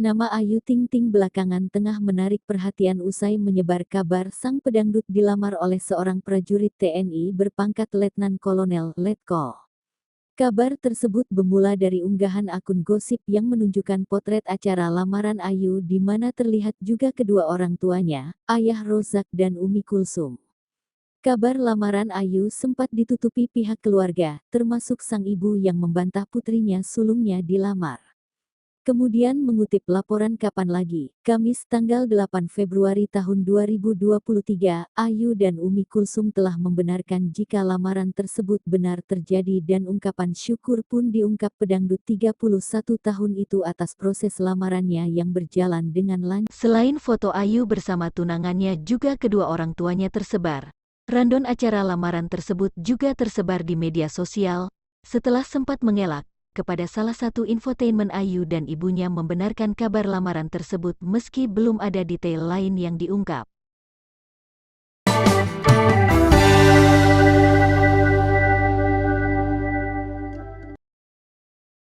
Nama Ayu Ting Ting belakangan tengah menarik perhatian usai menyebar kabar sang pedangdut dilamar oleh seorang prajurit TNI berpangkat Letnan Kolonel Letkol. Kabar tersebut bermula dari unggahan akun gosip yang menunjukkan potret acara lamaran Ayu di mana terlihat juga kedua orang tuanya, Ayah Rozak dan Umi Kulsum. Kabar lamaran Ayu sempat ditutupi pihak keluarga, termasuk sang ibu yang membantah putrinya sulungnya dilamar. Kemudian mengutip laporan Kapan Lagi, Kamis tanggal 8 Februari tahun 2023, Ayu dan Umi Kulsum telah membenarkan jika lamaran tersebut benar terjadi dan ungkapan syukur pun diungkap pedangdut 31 tahun itu atas proses lamarannya yang berjalan dengan lancar. Selain foto Ayu bersama tunangannya juga kedua orang tuanya tersebar. Random acara lamaran tersebut juga tersebar di media sosial, setelah sempat mengelak kepada salah satu infotainment Ayu dan ibunya membenarkan kabar lamaran tersebut meski belum ada detail lain yang diungkap.